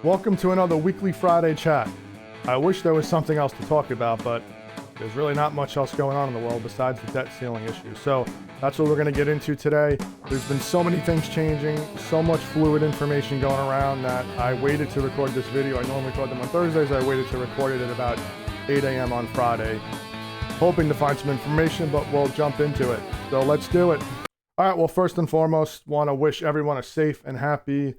Welcome to another weekly Friday chat. I wish there was something else to talk about, but there's really not much else going on in the world besides the debt ceiling issue. So that's what we're going to get into today. There's been so many things changing, so much fluid information going around that I waited to record this video. I normally record them on Thursdays. I waited to record it at about 8 a.m. on Friday, hoping to find some information, but we'll jump into it. So let's do it. All right, well, first and foremost, want to wish everyone a safe and happy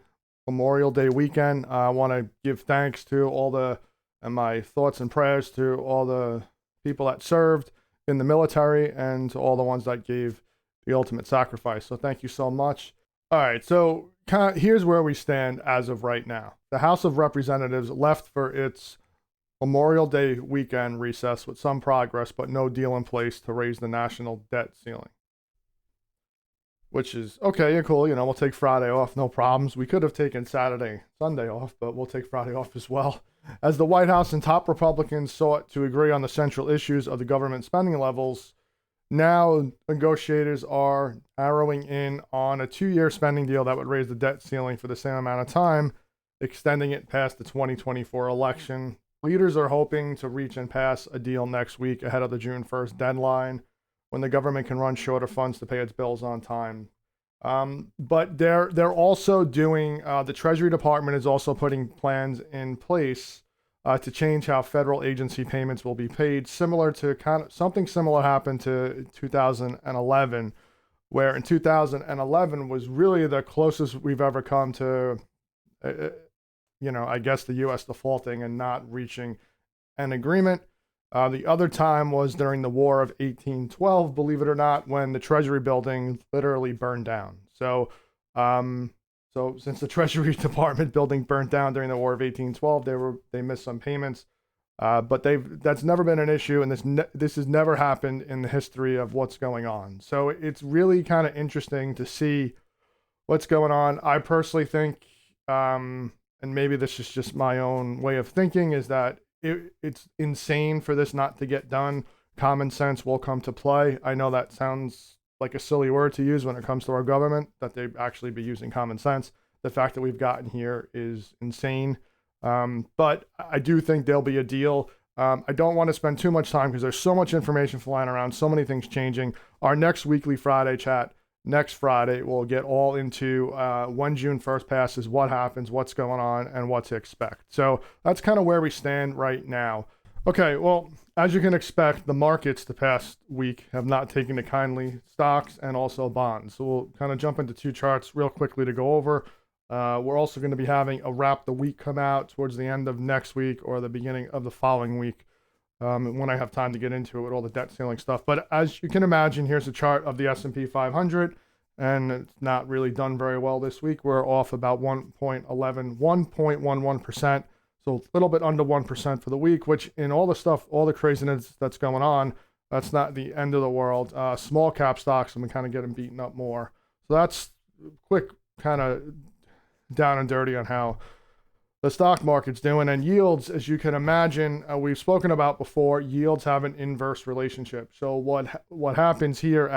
Memorial Day weekend. I want to give thanks to and my thoughts and prayers to all the people that served in the military and to all the ones that gave the ultimate sacrifice. So thank you so much. All right, so here's where we stand as of right now. The House of Representatives left for its Memorial Day weekend recess with some progress, but no deal in place to raise the national debt ceiling. Which is okay and cool. We'll take Friday off, no problems. We could have taken Saturday, Sunday off, but we'll take Friday off as well. As the White House and top Republicans sought to agree on the central issues of the government spending levels, now negotiators are arrowing in on a 2-year spending deal that would raise the debt ceiling for the same amount of time, extending it past the 2024 election. Leaders are hoping to reach and pass a deal next week ahead of the June 1st deadline, when the government can run short of funds to pay its bills on time. But they're also doing, the Treasury Department is also putting plans in place to change how federal agency payments will be paid, similar to something similar happened to 2011, where in 2011 was really the closest we've ever come to, I guess the U.S. defaulting and not reaching an agreement. The other time was during the War of 1812, believe it or not, when the Treasury building literally burned down. So since the Treasury Department building burnt down during the War of 1812, they missed some payments, but that's never been an issue, and this has never happened in the history of what's going on. So it's really kind of interesting to see what's going on. I personally think, and maybe this is just my own way of thinking, is that it's insane for this not to get done. Common sense will come to play. I know that sounds like a silly word to use when it comes to our government, that they actually be using common sense. The fact that we've gotten here is insane. But I do think there'll be a deal. I don't want to spend too much time because there's so much information flying around, so many things changing. Our next weekly Friday chat, next Friday, we'll get all into when June 1st passes, what happens, what's going on, and what to expect. So that's kind of where we stand right now. Okay, well, as you can expect, the markets the past week have not taken to kindly, stocks and also bonds. So we'll kind of jump into two charts real quickly to go over. We're also going to be having a wrap the week come out towards the end of next week or the beginning of the following week, when I have time to get into it with all the debt ceiling stuff. But as you can imagine, here's a chart of the S&P 500, and it's not really done very well this week. We're off about 1.11%, so a little bit under 1% for the week, which in all the craziness that's going on, that's not the end of the world. Small cap stocks have been kind of getting beaten up more. So that's quick kind of down and dirty on how the stock market's doing. And yields, as you can imagine, we've spoken about before, yields have an inverse relationship. So what happens here,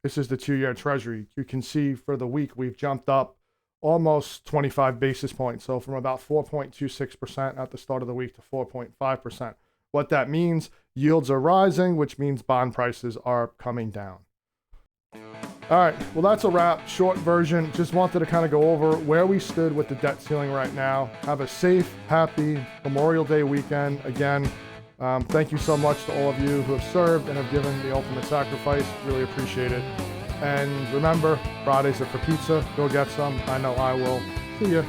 this is the 2-year Treasury, you can see for the week we've jumped up almost 25 basis points. So from about 4.26% at the start of the week to 4.5%. What that means, yields are rising, which means bond prices are coming down. All right, well, that's a wrap. Short version. Just wanted to kind of go over where we stood with the debt ceiling right now. Have a safe, happy Memorial Day weekend. Again, thank you so much to all of you who have served and have given the ultimate sacrifice. Really appreciate it. And remember, Fridays are for pizza. Go get some. I know I will. See ya.